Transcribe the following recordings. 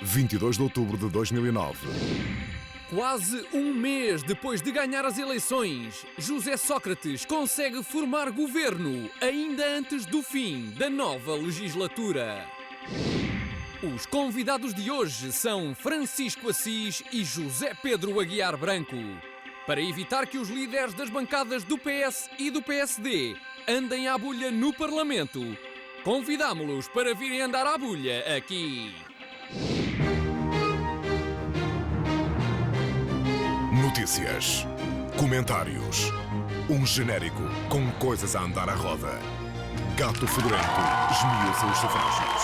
22 de outubro de 2009. Quase um mês depois de ganhar as eleições, José Sócrates consegue formar governo ainda antes do fim da nova legislatura. Os convidados de hoje são Francisco Assis e José Pedro Aguiar Branco. Para evitar que os líderes das bancadas do PS e do PSD andem à bulha no Parlamento, convidámo-los para virem andar à bulha aqui. Notícias, comentários, um genérico com coisas a andar à roda. Gato Fedorento esmiuça os sufrágios.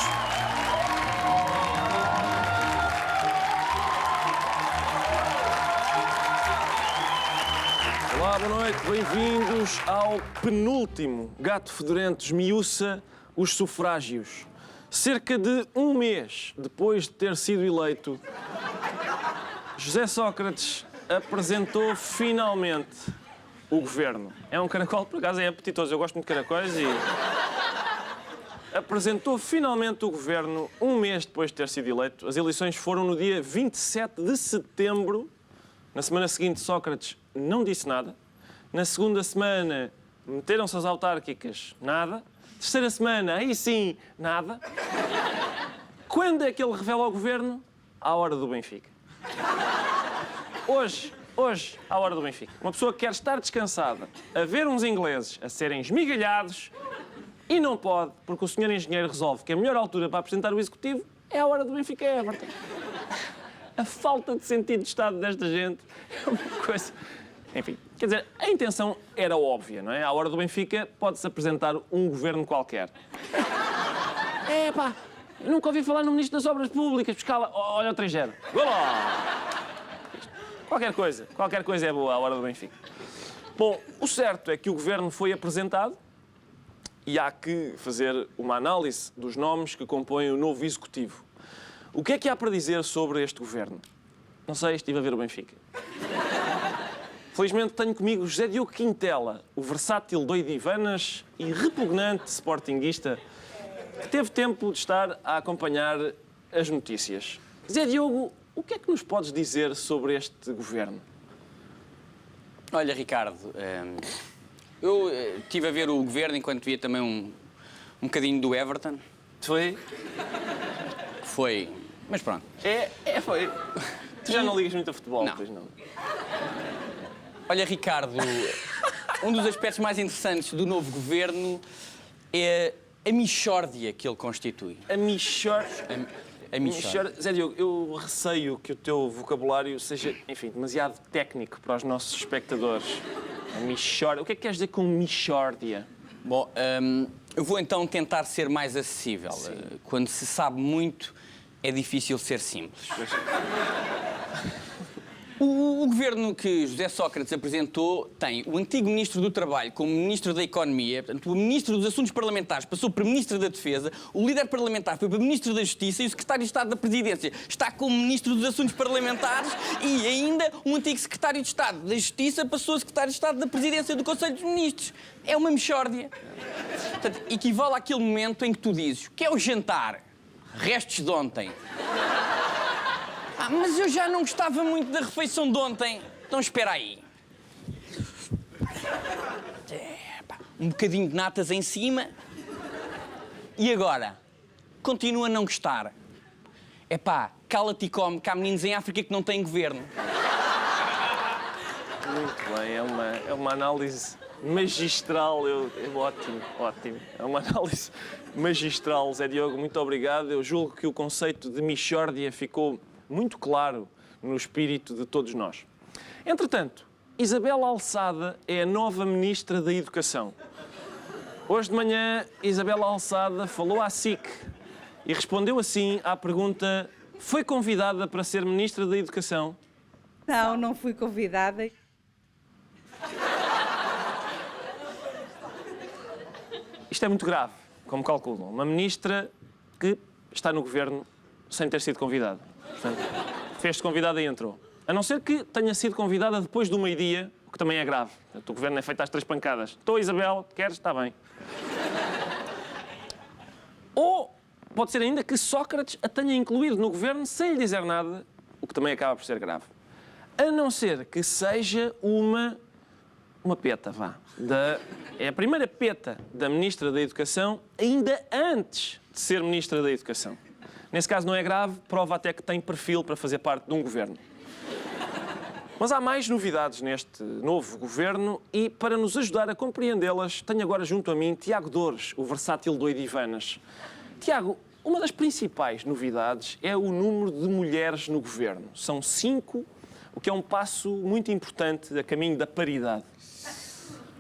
Olá, boa noite, bem-vindos ao penúltimo Gato Fedorento esmiuça os sufrágios. Cerca de um mês depois de ter sido eleito, José Sócrates apresentou finalmente o governo. É um caracol, por acaso é apetitoso, eu gosto muito de caracóis e... Apresentou finalmente o governo um mês depois de ter sido eleito. As eleições foram no dia 27 de setembro. Na semana seguinte, Sócrates não disse nada. Na segunda semana, meteram-se as autárquicas, nada. Terceira semana, aí sim, nada. Quando é que ele revela ao governo? À hora do Benfica. Hoje, à hora do Benfica. Uma pessoa que quer estar descansada, a ver uns ingleses a serem esmigalhados e não pode, porque o senhor engenheiro resolve que a melhor altura para apresentar o executivo é a hora do Benfica Everton. A falta de sentido de Estado desta gente é uma coisa... Enfim, quer dizer, a intenção era óbvia, não é? À hora do Benfica pode-se apresentar um governo qualquer. Pá, eu nunca ouvi falar no Ministro das Obras Públicas, escala, olha o 3-0. Olá! Qualquer coisa é boa à hora do Benfica. Bom, o certo é que o governo foi apresentado e há que fazer uma análise dos nomes que compõem o novo executivo. O que é que há para dizer sobre este governo? Não sei, estive a ver o Benfica. Felizmente tenho comigo José Diogo Quintela, o versátil doidivanas e repugnante sportinguista que teve tempo de estar a acompanhar as notícias. José Diogo, o que é que nos podes dizer sobre este governo? Olha, Ricardo, eu estive a ver o governo enquanto via também um bocadinho do Everton. Foi? Foi, mas pronto. Foi. Tu já não ligas muito a futebol, Não. Pois não? Olha, Ricardo, um dos aspectos mais interessantes do novo governo é a mixórdia que ele constitui. A mixórdia... A mixórdia. Zé Diogo, eu receio que o teu vocabulário seja, enfim, demasiado técnico para os nossos espectadores. A mixórdia... O que é que queres dizer com mixórdia? Bom, eu vou então tentar ser mais acessível. Quando se sabe muito, é difícil ser simples. O governo que José Sócrates apresentou tem o antigo Ministro do Trabalho como Ministro da Economia, portanto, o Ministro dos Assuntos Parlamentares passou para Ministro da Defesa, o líder parlamentar foi para Ministro da Justiça e o Secretário de Estado da Presidência está como Ministro dos Assuntos Parlamentares e ainda o antigo Secretário de Estado da Justiça passou a Secretário de Estado da Presidência do Conselho dos Ministros. É uma mixórdia. Portanto, equivale àquele momento em que tu dizes que é o jantar, restos de ontem. Mas eu já não gostava muito da refeição de ontem. Então espera aí. Um bocadinho de natas em cima. E agora? Continua a não gostar. Cala-te e come, que há meninos em África que não têm governo. Muito bem, é uma análise magistral. Ótimo. É uma análise magistral, Zé Diogo, muito obrigado. Eu julgo que o conceito de mixórdia ficou muito claro no espírito de todos nós. Entretanto, Isabel Alçada é a nova Ministra da Educação. Hoje de manhã, Isabel Alçada falou à SIC e respondeu assim à pergunta: foi convidada para ser Ministra da Educação? Não, não fui convidada. Isto é muito grave, como calculam. Uma Ministra que está no Governo sem ter sido convidada. Portanto, fez-se convidada e entrou. A não ser que tenha sido convidada depois do meio-dia, o que também é grave. Portanto, o governo é feito às 3 pancadas. Estou, Isabel, queres? Está bem. Ou pode ser ainda que Sócrates a tenha incluído no governo sem lhe dizer nada, o que também acaba por ser grave. A não ser que seja uma peta, vá. É a primeira peta da Ministra da Educação, ainda antes de ser Ministra da Educação. Nesse caso não é grave, prova até que tem perfil para fazer parte de um governo. Mas há mais novidades neste novo governo e, para nos ajudar a compreendê-las, tenho agora junto a mim Tiago Dores, o versátil doido Ivanas. Tiago, uma das principais novidades é o número de mulheres no governo. São 5, o que é um passo muito importante a caminho da paridade.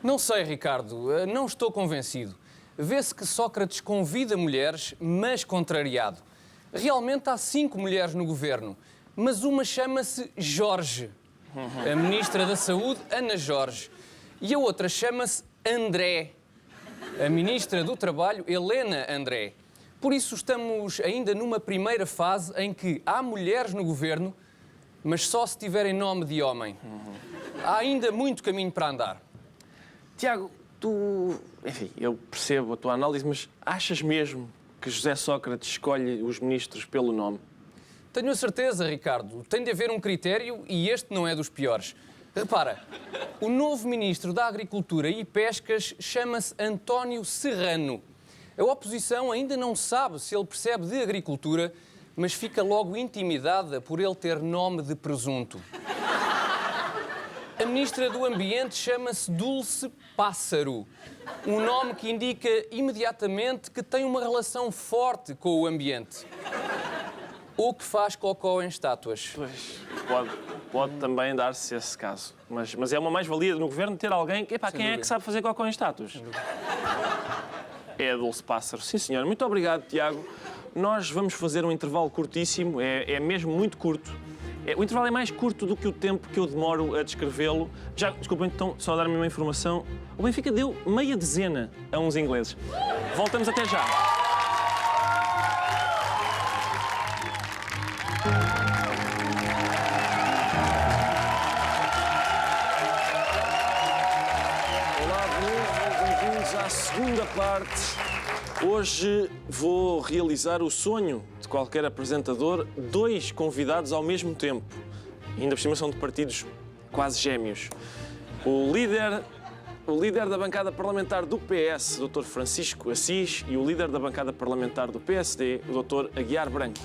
Não sei, Ricardo, não estou convencido. Vê-se que Sócrates convida mulheres, mas contrariado. Realmente há 5 mulheres no governo, mas uma chama-se Jorge. A Ministra da Saúde, Ana Jorge. E a outra chama-se André. A Ministra do Trabalho, Helena André. Por isso estamos ainda numa primeira fase em que há mulheres no governo, mas só se tiverem nome de homem. Há ainda muito caminho para andar. Tiago, enfim, eu percebo a tua análise, mas achas mesmo que José Sócrates escolhe os ministros pelo nome? Tenho a certeza, Ricardo. Tem de haver um critério e este não é dos piores. Repara, o novo Ministro da Agricultura e Pescas chama-se António Serrano. A oposição ainda não sabe se ele percebe de agricultura, mas fica logo intimidada por ele ter nome de presunto. A Ministra do Ambiente chama-se Dulce Pássaro. Um nome que indica imediatamente que tem uma relação forte com o ambiente. Ou que faz cocó em estátuas. Pois, pode também dar-se esse caso. Mas é uma mais-valia no governo ter alguém que... Epá, quem é que sabe fazer cocó em estátuas? É a Dulce Pássaro. Sim, senhor. Muito obrigado, Tiago. Nós vamos fazer um intervalo curtíssimo. É mesmo muito curto. O intervalo é mais curto do que o tempo que eu demoro a descrevê-lo. Já, desculpem, então, só dar-me uma informação. O Benfica deu meia dezena a uns ingleses. Voltamos até já. Olá de novo, bem-vindos à segunda parte. Hoje vou realizar o sonho de qualquer apresentador, 2 convidados ao mesmo tempo. Ainda por cima são de partidos quase gêmeos. O líder da bancada parlamentar do PS, o Dr. Francisco Assis, e o líder da bancada parlamentar do PSD, o Dr. Aguiar Branco.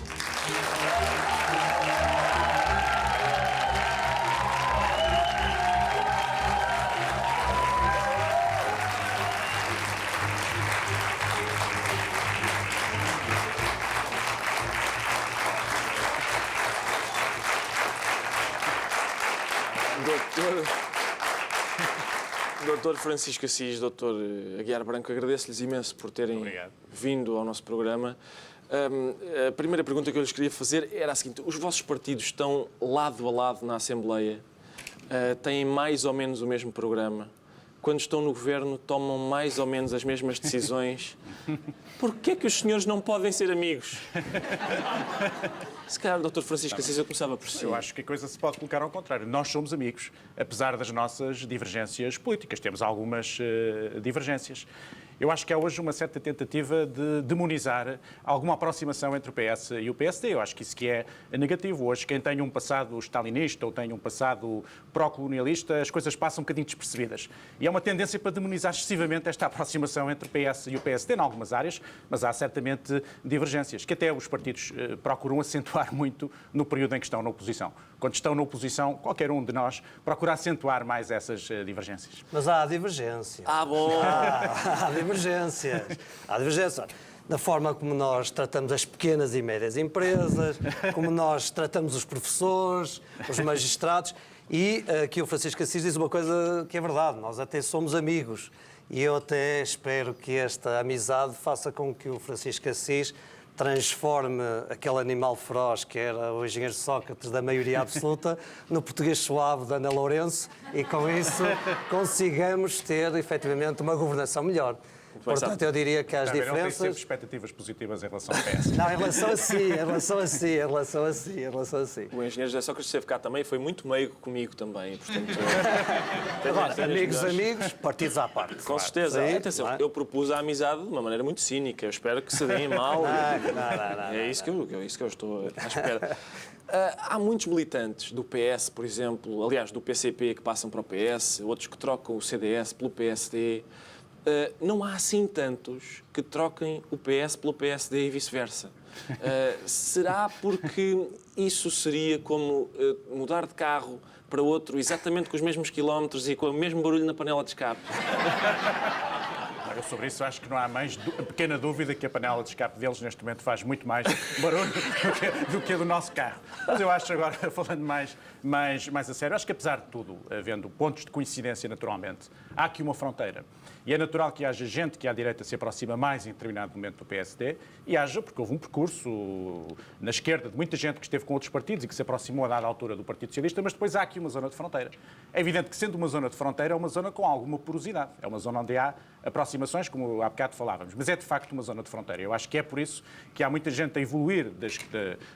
Doutor Francisco Assis, doutor Aguiar Branco, agradeço-lhes imenso por terem vindo ao nosso programa. A primeira pergunta que eu lhes queria fazer era a seguinte: os vossos partidos estão lado a lado na Assembleia, têm mais ou menos o mesmo programa, quando estão no governo tomam mais ou menos as mesmas decisões. Porquê é que os senhores não podem ser amigos? Se calhar, Dr. Francisco Assis, eu começava por si. Eu acho que a coisa se pode colocar ao contrário. Nós somos amigos, apesar das nossas divergências políticas. Temos algumas divergências. Eu acho que há hoje uma certa tentativa de demonizar alguma aproximação entre o PS e o PSD. Eu acho que isso que é negativo. Hoje, quem tem um passado stalinista ou tem um passado pró-colonialista, as coisas passam um bocadinho despercebidas. E há uma tendência para demonizar excessivamente esta aproximação entre o PS e o PSD, em algumas áreas, mas há certamente divergências, que até os partidos procuram acentuar muito no período em que estão na oposição. Quando estão na oposição, qualquer um de nós procura acentuar mais essas divergências. Mas há divergência. Ah, bom! Há divergências. Há divergências. Na forma como nós tratamos as pequenas e médias empresas, como nós tratamos os professores, os magistrados. E aqui o Francisco Assis diz uma coisa que é verdade, nós até somos amigos. E eu até espero que esta amizade faça com que o Francisco Assis transforme aquele animal feroz que era o engenheiro Sócrates da maioria absoluta no português suave da Ana Lourenço e com isso consigamos ter efetivamente uma governação melhor. Portanto, eu diria que as Não tem sempre diferenças... expectativas positivas em relação ao PS. Não, em relação a si. O engenheiro José Sócrates esteve cá também e foi muito meigo comigo também. Portanto, Agora, amigos, partidos à parte. com certeza. Sim, Atenção, não é? eu propus a amizade de uma maneira muito cínica. Eu espero que se deem mal. Não. É isso que eu estou à espera. Há muitos militantes do PS, por exemplo, aliás, do PCP que passam para o PS, outros que trocam o CDS pelo PSD. Não há assim tantos que troquem o PS pelo PSD e vice-versa. Será porque isso seria como mudar de carro para outro exatamente com os mesmos quilómetros e com o mesmo barulho na panela de escape? Eu sobre isso acho que não há mais pequena dúvida que a panela de escape deles neste momento faz muito mais barulho do que a do nosso carro. Mas eu acho agora, falando mais a sério, acho que apesar de tudo, havendo pontos de coincidência naturalmente, há aqui uma fronteira. E é natural que haja gente que à direita se aproxima mais em determinado momento do PSD e haja, porque houve um percurso na esquerda de muita gente que esteve com outros partidos e que se aproximou a dada altura do Partido Socialista, mas depois há aqui uma zona de fronteira. É evidente que sendo uma zona de fronteira é uma zona com alguma porosidade. É uma zona onde há aproximações, como há bocado falávamos, mas é de facto uma zona de fronteira. Eu acho que é por isso que há muita gente a evoluir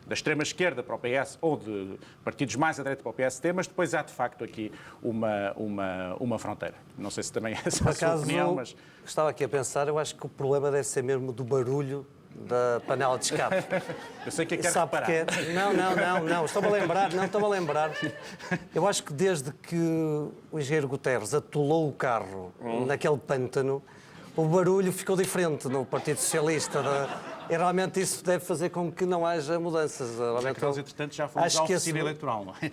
da extrema-esquerda para o PS ou de partidos mais à direita para o PSD, mas depois há de facto aqui uma fronteira. Não sei se também é essa a sua opinião, mas... Estava aqui a pensar, eu acho que o problema deve ser mesmo do barulho da panela de escape. Eu sei que é que Sabe reparar. porquê? Não, estou-me a lembrar. Eu acho que desde que o engenheiro Guterres atolou o carro naquele pântano, o barulho ficou diferente no Partido Socialista. E realmente isso deve fazer com que não haja mudanças. Realmente, nós, entretanto, já fomos à oficina eleitoral, não é?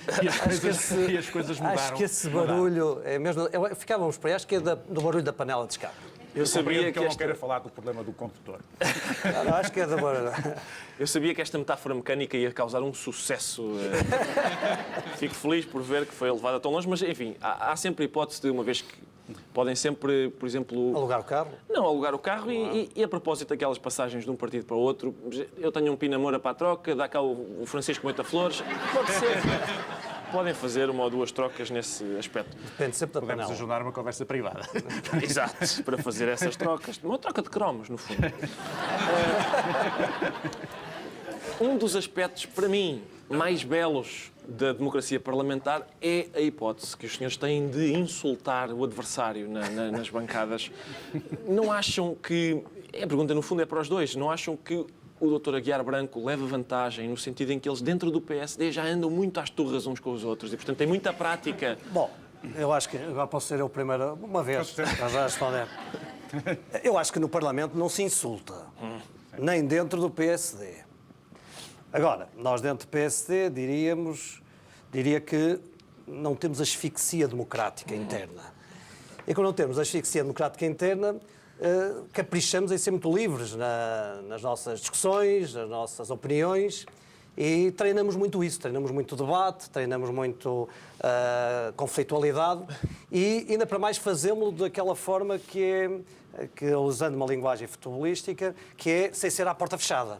E as coisas mudaram. Acho que esse barulho é mesmo... Ficávamos por aí, acho que é do barulho da panela de escape. Eu sabia que ele não queira falar do problema do condutor. Não, acho que é do barulho. Eu sabia que esta metáfora mecânica ia causar um sucesso. Fico feliz por ver que foi levada tão longe, mas enfim, há sempre a hipótese de, uma vez que podem sempre, por exemplo... Alugar o carro? Não, alugar o carro e a propósito daquelas passagens de um partido para o outro, eu tenho um Pina Moura para a troca, dá cá o Francisco Moita Flores, pode ser. Podem fazer uma ou duas trocas nesse aspecto. Depende sempre da Podemos panela. ajudar uma conversa privada. Exato, para fazer essas trocas. Uma troca de cromos, no fundo. Um dos aspectos, para mim, mais belos da democracia parlamentar é a hipótese que os senhores têm de insultar o adversário nas bancadas. Não acham que... A pergunta, no fundo, é para os dois. Não acham que o Dr. Aguiar Branco leva vantagem no sentido em que eles, dentro do PSD, já andam muito às turras uns com os outros e, portanto, têm muita prática? Bom, eu acho que agora posso ser eu primeiro, uma vez, para já responder. Eu acho que no Parlamento não se insulta, nem dentro do PSD. Agora, nós dentro do PSD diria que não temos asfixia democrática interna. E quando não temos asfixia democrática interna, caprichamos em ser muito livres nas nossas discussões, nas nossas opiniões e treinamos muito isso, treinamos muito debate, treinamos muito conflitualidade e ainda para mais fazemos-lo daquela forma que usando uma linguagem futebolística, que é sem ser à porta fechada.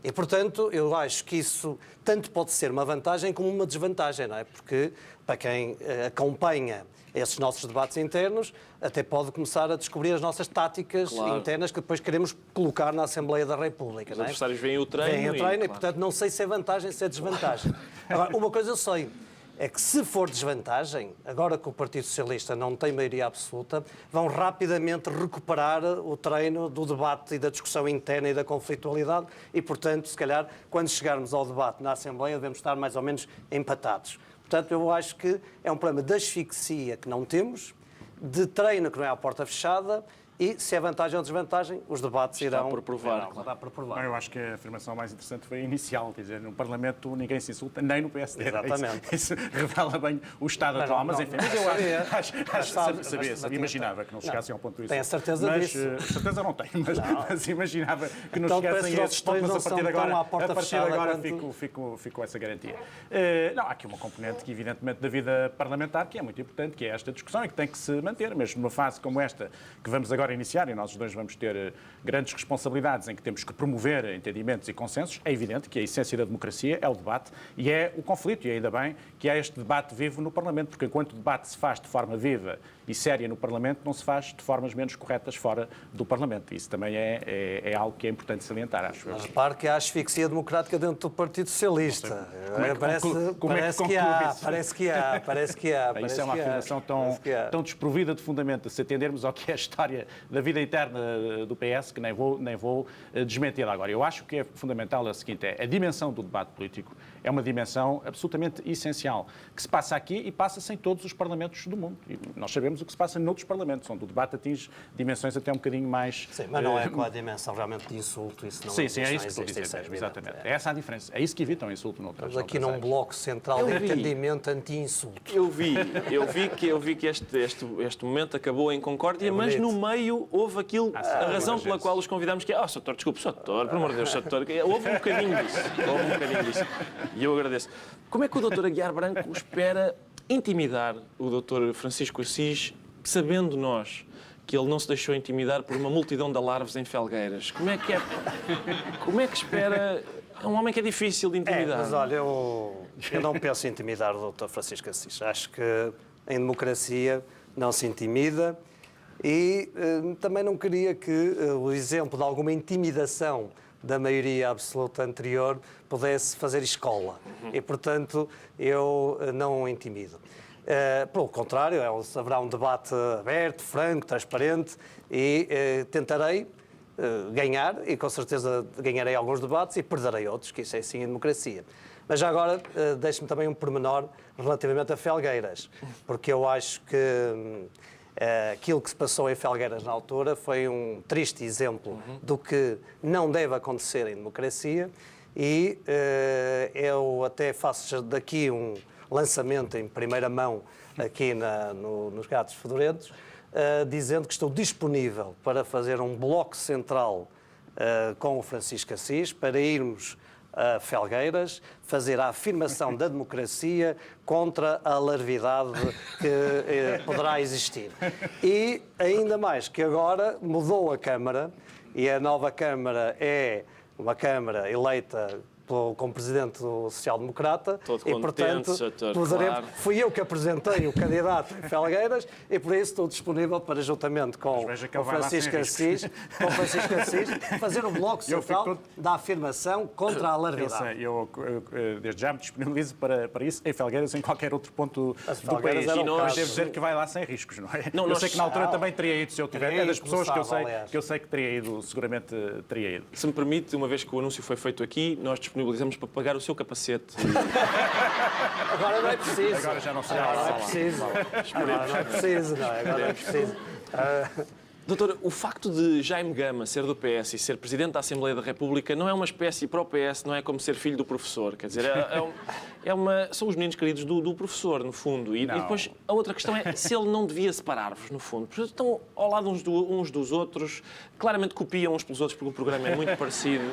E, portanto, eu acho que isso tanto pode ser uma vantagem como uma desvantagem, não é? Porque, para quem acompanha esses nossos debates internos, até pode começar a descobrir as nossas táticas internas que depois queremos colocar na Assembleia da República. Os adversários veem o treino. Veem o treino e, portanto, não sei se é vantagem, se é desvantagem. Agora, uma coisa eu sei, é que se for desvantagem, agora que o Partido Socialista não tem maioria absoluta, vão rapidamente recuperar o treino do debate e da discussão interna e da conflitualidade e, portanto, se calhar, quando chegarmos ao debate na Assembleia, devemos estar mais ou menos empatados. Portanto, eu acho que é um problema de asfixia que não temos, de treino que não é à porta fechada e, se é vantagem ou desvantagem, os debates irão... por provar. Está por provar. Eu acho que a afirmação mais interessante foi a inicial, quer dizer, no Parlamento ninguém se insulta, nem no PSD. Exatamente. Isso revela bem o estado atual, mas enfim, eu sabia, imaginava que não chegassem ao ponto disso. Tem a certeza disso? Certeza não tenho, mas imaginava que não Então, chegassem a esses pontos, mas a partir de agora quanto... fico com essa garantia. Não, há aqui uma componente que, evidentemente, da vida parlamentar que é muito importante, que é esta discussão e que tem que se manter, mesmo numa fase como esta, que vamos agora agora iniciar, e nós os dois vamos ter grandes responsabilidades em que temos que promover entendimentos e consensos, é evidente que a essência da democracia é o debate e é o conflito, e ainda bem que há este debate vivo no Parlamento, porque enquanto o debate se faz de forma viva e séria no Parlamento, não se faz de formas menos corretas fora do Parlamento. Isso também é algo que é importante salientar, acho eu. Mas repare que há asfixia democrática dentro do Partido Socialista. Parece que há. Isso é uma afirmação tão desprovida de fundamento, se atendermos ao que é a história da vida interna do PS, que nem vou desmenti-la agora. Eu acho que é fundamental a seguinte, a dimensão do debate político é uma dimensão absolutamente essencial, que se passa aqui e passa-se em todos os parlamentos do mundo. E nós sabemos o que se passa noutros parlamentos, onde o debate atinge dimensões até um bocadinho mais... Sim, mas não é com a dimensão realmente de insulto, isso não Sim, é isso que estou a dizer, exatamente. É essa a diferença. É isso que evita o insulto noutras. Estamos aqui num bloco central de entendimento anti-insulto. Eu vi que este momento acabou em concórdia, mas no meio houve aquilo, a razão pela qual os convidámos, que é, Sr. Doutor, desculpe, Sr. Doutor, pelo amor de Deus, Sr. Doutor, houve um bocadinho disso. E eu agradeço. Como é que o Dr. Aguiar Branco espera intimidar o Dr. Francisco Assis, sabendo nós que ele não se deixou intimidar por uma multidão de alarves em Felgueiras? Como é que espera... É um homem que é difícil de intimidar. Mas olha, eu não penso em intimidar o Dr. Francisco Assis. Acho que em democracia não se intimida e também não queria que o exemplo de alguma intimidação da maioria absoluta anterior pudesse fazer escola. E, portanto, eu não o intimido. Pelo contrário, haverá um debate aberto, franco, transparente e tentarei ganhar, e com certeza ganharei alguns debates e perderei outros, que isso é sim a democracia. Mas já agora deixe-me também um pormenor relativamente a Felgueiras, porque eu acho que aquilo que se passou em Felgueiras na altura foi um triste exemplo do que não deve acontecer em democracia e eu até faço daqui um lançamento em primeira mão aqui nos Gatos Fedorentos, dizendo que estou disponível para fazer um bloco central com o Francisco Assis, para irmos a Felgueiras, fazer a afirmação da democracia contra a alarvidade que poderá existir. E ainda mais que agora mudou a Câmara, e a nova Câmara é uma Câmara eleita como Presidente do Social Democrata Todo e, contente, portanto, claro. fui eu que apresentei o candidato em Felgueiras e, por isso, estou disponível para, juntamente com o Francisco Assis, fazer um bloco central da afirmação contra a alarvidade. Eu desde já me disponibilizo para isso em Felgueiras, em qualquer outro ponto do país. E nós devo dizer que vai lá sem riscos, não é? Eu sei que na altura também teria ido, se eu tiver. É das pessoas que eu sei que teria ido, seguramente teria ido. Se me permite, uma vez que o anúncio foi feito aqui, nós disponibilizamos para pagar o seu capacete. Agora não é preciso. Agora já não sei. Agora não é preciso. Agora não é preciso, não é? Agora não é preciso. Doutor, o facto de Jaime Gama ser do PS e ser Presidente da Assembleia da República não é uma espécie para o PS, não é como ser filho do professor. Quer dizer, são os meninos queridos do professor, no fundo. E depois a outra questão é se ele não devia separar-vos, no fundo. Porque estão ao lado uns dos outros, claramente copiam uns pelos outros porque o programa é muito parecido.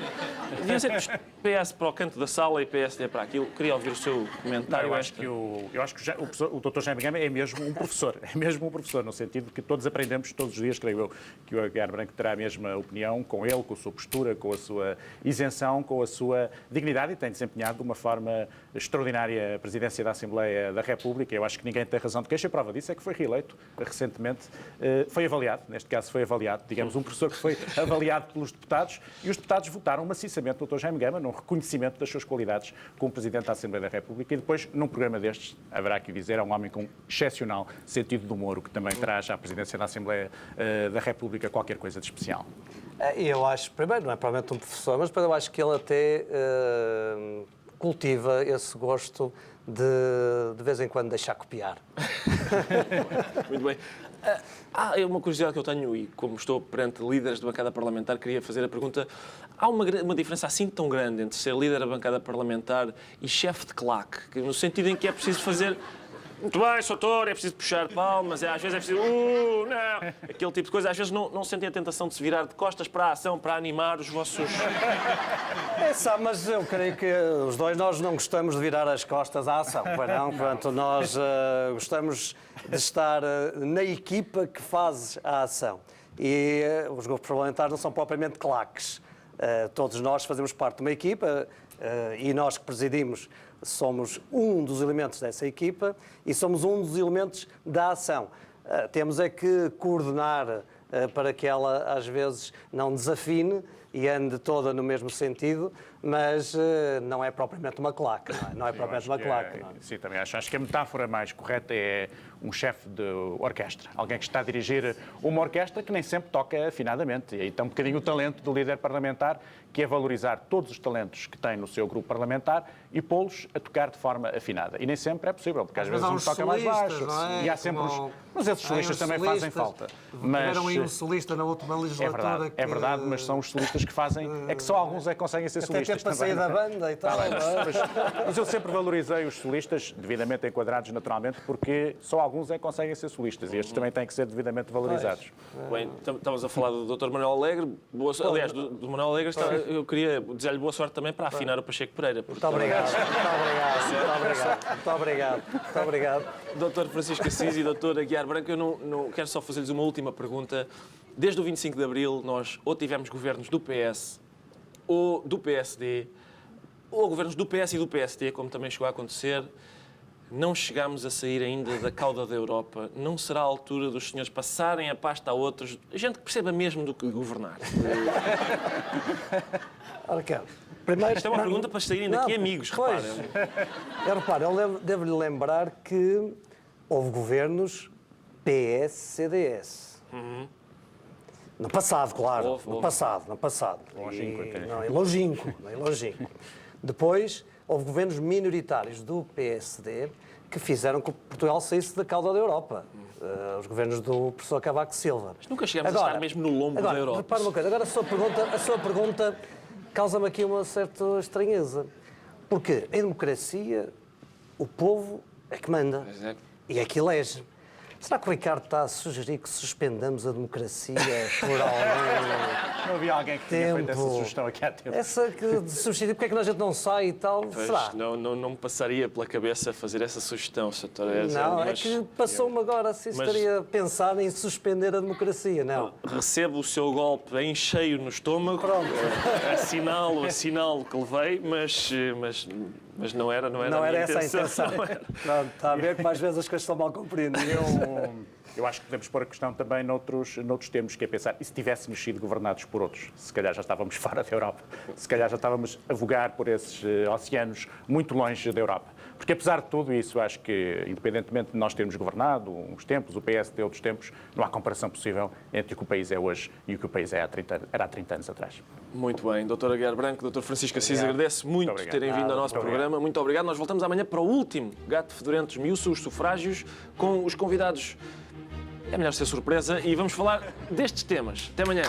Deviam ser PS para o canto da sala e PSD para aquilo. Queria ouvir o seu comentário. Eu acho que o Dr. Jaime Gama é mesmo um professor. É mesmo um professor, no sentido de que todos aprendemos todos os dias, creio eu, que o Aguiar Branco terá a mesma opinião com ele, com a sua postura, com a sua isenção, com a sua dignidade e tem desempenhado de uma forma extraordinária a presidência da Assembleia da República. Eu acho que ninguém tem razão de queixa. A prova disso é que foi reeleito recentemente. Foi avaliado, neste caso foi avaliado, digamos, um professor que foi avaliado pelos deputados e os deputados votaram maciçamente no Dr. Jaime Gama num reconhecimento das suas qualidades como Presidente da Assembleia da República e depois, num programa destes, haverá que dizer, é um homem com excepcional sentido de humor, o que também traz à presidência da Assembleia da República qualquer coisa de especial. E eu acho, primeiro, não é provavelmente um professor, mas depois eu acho que ele até cultiva esse gosto de vez em quando deixar copiar. Muito bem. Há uma curiosidade que eu tenho e, como estou perante líderes de bancada parlamentar, queria fazer a pergunta. Há uma diferença assim tão grande entre ser líder da bancada parlamentar e chefe de claque, no sentido em que é preciso fazer... Muito bem, Sr. Doutor, é preciso puxar palmas, às vezes é preciso... não! Aquele tipo de coisa. Às vezes não sentem a tentação de se virar de costas para a ação, para animar os vossos... Mas eu creio que os dois nós não gostamos de virar as costas à ação, não? Portanto, nós gostamos de estar na equipa que faz a ação. e os grupos parlamentares não são propriamente claques. Todos nós fazemos parte de uma equipa e nós que presidimos somos um dos elementos dessa equipa e somos um dos elementos da ação. Temos é que coordenar para que ela às vezes não desafine e ande toda no mesmo sentido, mas não é propriamente uma claque, não é propriamente uma claque. Não é? Sim, também acho que a metáfora mais correta é um chefe de orquestra, alguém que está a dirigir uma orquestra que nem sempre toca afinadamente. E aí está um bocadinho o talento do líder parlamentar, que é valorizar todos os talentos que tem no seu grupo parlamentar e pô-los a tocar de forma afinada. E nem sempre é possível, porque às vezes um toca mais baixo, é? E há sempre Mas esses solistas também fazem falta. Tiveram aí um solista na última legislatura. É verdade, mas são os solistas que fazem. É que só alguns é que conseguem ser solistas. Até para sair da banda e tal. Mas eu sempre valorizei os solistas, devidamente enquadrados naturalmente, porque só alguns é que conseguem ser solistas e estes também têm que ser devidamente valorizados. Bem, estamos a falar do Dr. Manuel Alegre. Aliás, do Manuel Alegre, eu queria desejar-lhe boa sorte também para afinar o Pacheco Pereira. Muito obrigado. Muito obrigado. Dr. Francisco Assis e Dr. Aguiar Branco, eu não quero só fazer-lhes uma última pergunta. Desde o 25 de Abril, nós ou tivemos governos do PS ou do PSD, ou governos do PS e do PSD, como também chegou a acontecer. Não chegámos a sair ainda da cauda da Europa. Não será a altura dos senhores passarem a pasta a outros, gente que perceba mesmo do que governar? Primeiro, Isto é uma pergunta para saírem daqui amigos, reparem. Eu devo-lhe lembrar que houve governos PS-CDS. No passado, claro. No passado. Longínquo. Depois, houve governos minoritários do PSD que fizeram com que Portugal saísse da cauda da Europa. Os governos do professor Cavaco Silva. Mas nunca chegamos a estar mesmo no lombo da Europa. Repara uma coisa. Agora, a sua pergunta causa-me aqui uma certa estranheza. Porque em democracia, o povo é que manda. E é que elege. Será que o Ricardo está a sugerir que suspendamos a democracia por algum Não havia alguém que tenha feito essa sugestão aqui há tempo. Essa que de substituir, porque é que a gente não sai e tal? Pois, será? Não me passaria pela cabeça fazer essa sugestão, Sr. Não, é que passou-me agora se estaria a pensar em suspender a democracia, não. Recebo o seu golpe em cheio no estômago. Pronto. Assinalo que levei, mas não era Não era essa a intenção. Pronto, está a ver que mais vezes as coisas são mal compreendidas. Eu acho que podemos pôr a questão também noutros termos, que é pensar, e se tivéssemos sido governados por outros? Se calhar já estávamos fora da Europa, se calhar já estávamos a vogar por esses oceanos muito longe da Europa. Porque apesar de tudo isso, acho que, independentemente de nós termos governado uns tempos, o PS de outros tempos, não há comparação possível entre o que o país é hoje e o que o país era há 30 anos atrás. Muito bem. Dr. Aguiar Branco, Dr. Francisco Assis, agradeço muito terem vindo ao nosso programa. Muito obrigado. Nós voltamos amanhã para o último Gato Fedorento Esmiuça, os sufrágios, com os convidados. É melhor ser surpresa e vamos falar destes temas. Até amanhã.